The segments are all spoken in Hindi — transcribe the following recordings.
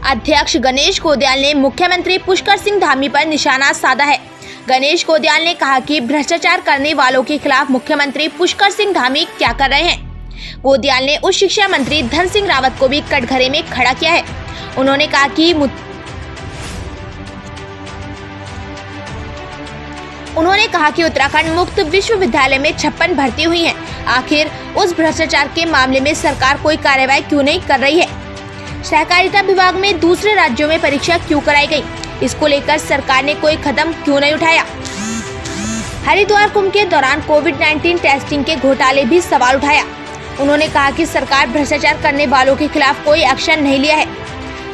अध्यक्ष गणेश गोदयाल ने मुख्यमंत्री पुष्कर सिंह धामी पर निशाना साधा है। गणेश गोदयाल ने कहा कि भ्रष्टाचार करने वालों के खिलाफ मुख्यमंत्री पुष्कर सिंह धामी क्या कर रहे हैं। गोदयाल ने उच्च शिक्षा मंत्री धन सिंह रावत को भी कटघरे में खड़ा किया है। उन्होंने कहा कि उत्तराखंड मुक्त विश्वविद्यालय में 56 भर्ती हुई हैं। आखिर उस भ्रष्टाचार के मामले में सरकार कोई कार्रवाई क्यों नहीं कर रही है। सहकारिता विभाग में दूसरे राज्यों में परीक्षा क्यों कराई गई, इसको लेकर सरकार ने कोई कदम क्यों नहीं उठाया। हरिद्वार कुंभ के दौरान कोविड-19 टेस्टिंग के घोटाले भी सवाल उठाया। उन्होंने कहा कि सरकार भ्रष्टाचार करने वालों के खिलाफ कोई एक्शन नहीं लिया है।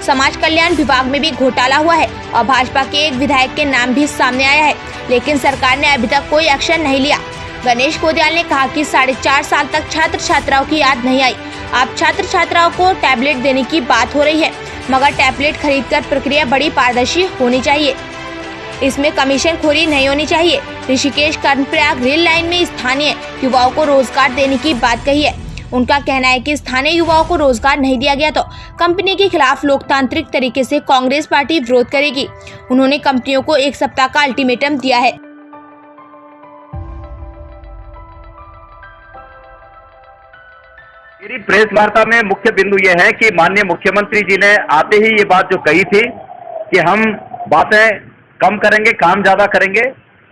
समाज कल्याण विभाग में भी घोटाला हुआ है और भाजपा के एक विधायक के नाम भी सामने आया है, लेकिन सरकार ने अभी तक कोई एक्शन नहीं लिया। गणेश गोदयाल ने कहा कि 4.5 साल तक छात्र छात्राओं की याद नहीं आई। अब छात्र छात्राओं को टैबलेट देने की बात हो रही है, मगर टैबलेट खरीदकर प्रक्रिया बड़ी पारदर्शी होनी चाहिए। इसमें कमीशन खोरी नहीं होनी चाहिए। ऋषिकेश कर्णप्रयाग रेल लाइन में स्थानीय युवाओं को रोजगार देने की बात कही है। उनका कहना है कि स्थानीय युवाओं को रोजगार नहीं दिया गया तो कंपनी के खिलाफ लोकतांत्रिक तरीके से कांग्रेस पार्टी विरोध करेगी। उन्होंने कंपनियों को 1 सप्ताह का अल्टीमेटम दिया है। मेरी प्रेस वार्ता में मुख्य बिंदु यह है कि माननीय मुख्यमंत्री जी ने आते ही ये बात जो कही थी कि हम बातें कम करेंगे, काम ज्यादा करेंगे,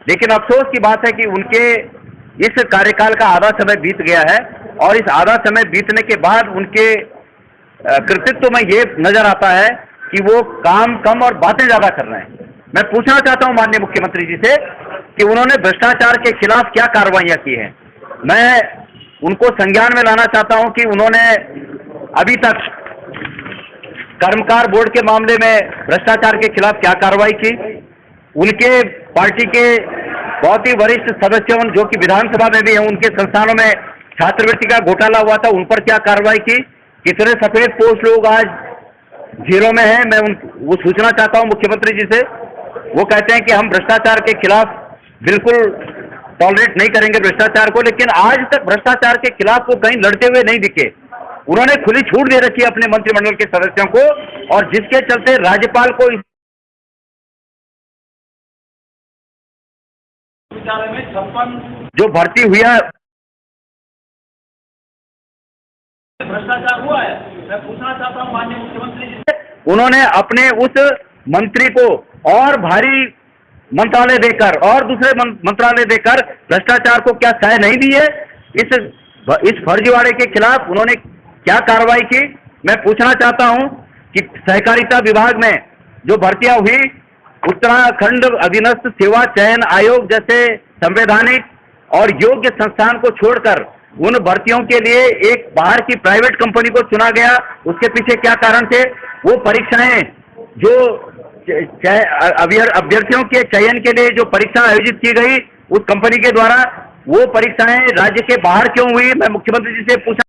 लेकिन अफसोस की बात है कि उनके इस कार्यकाल का आधा समय बीत गया है और इस आधा समय बीतने के बाद उनके कृतित्व में ये नजर आता है कि वो काम कम और बातें ज्यादा कर रहे हैं। मैं पूछना चाहता हूं माननीय मुख्यमंत्री जी से कि उन्होंने भ्रष्टाचार के खिलाफ क्या कार्रवाइयां की हैं। मैं उनको संज्ञान में लाना चाहता हूं कि उन्होंने अभी तक कर्मकार बोर्ड के मामले में भ्रष्टाचार के खिलाफ क्या कार्रवाई की, उनके पार्टी के बहुत ही वरिष्ठ सदस्यों जो कि विधानसभा में भी हैं, उनके संस्थानों में छात्रवृत्ति का घोटाला हुआ था, उन पर क्या कार्रवाई की, कितने सफेद पोस्ट लोग आज जेलों में हैं। मैं वो सूचना चाहता हूं मुख्यमंत्री जी से। वो कहते हैं कि हम भ्रष्टाचार के खिलाफ बिल्कुल टॉलरेट नहीं करेंगे भ्रष्टाचार को, लेकिन आज तक भ्रष्टाचार के खिलाफ वो कहीं लड़ते हुए नहीं दिखे। उन्होंने खुली छूट दे रखी है अपने मंत्रिमंडल के सदस्यों को, और जिसके चलते राज्यपाल को में 56 जो भर्ती हुई है भ्रष्टाचार हुआ है। मैं पूछना चाहता हूं माननीय मुख्यमंत्री जी से, उन्होंने अपने उस मंत्री को और भारी मंत्रालय देकर और दूसरे मंत्रालय देकर भ्रष्टाचार को क्या सह नहीं दी है। इस फर्जीवाड़े के खिलाफ उन्होंने क्या कार्रवाई की। मैं पूछना चाहता हूं कि सहकारिता विभाग में जो भर्तियां हुई, उत्तराखंड अधीनस्थ सेवा चयन आयोग जैसे संवैधानिक और योग्य संस्थान को छोड़कर उन भर्तियों के लिए एक बाहर की प्राइवेट कंपनी को चुना गया, उसके पीछे क्या कारण थे। वो परीक्षाएं जो अभ्यर्थियों के चयन के लिए जो परीक्षा आयोजित की गई उस कंपनी के द्वारा, वो परीक्षाएं राज्य के बाहर क्यों हुई। मैं मुख्यमंत्री जी से पूछा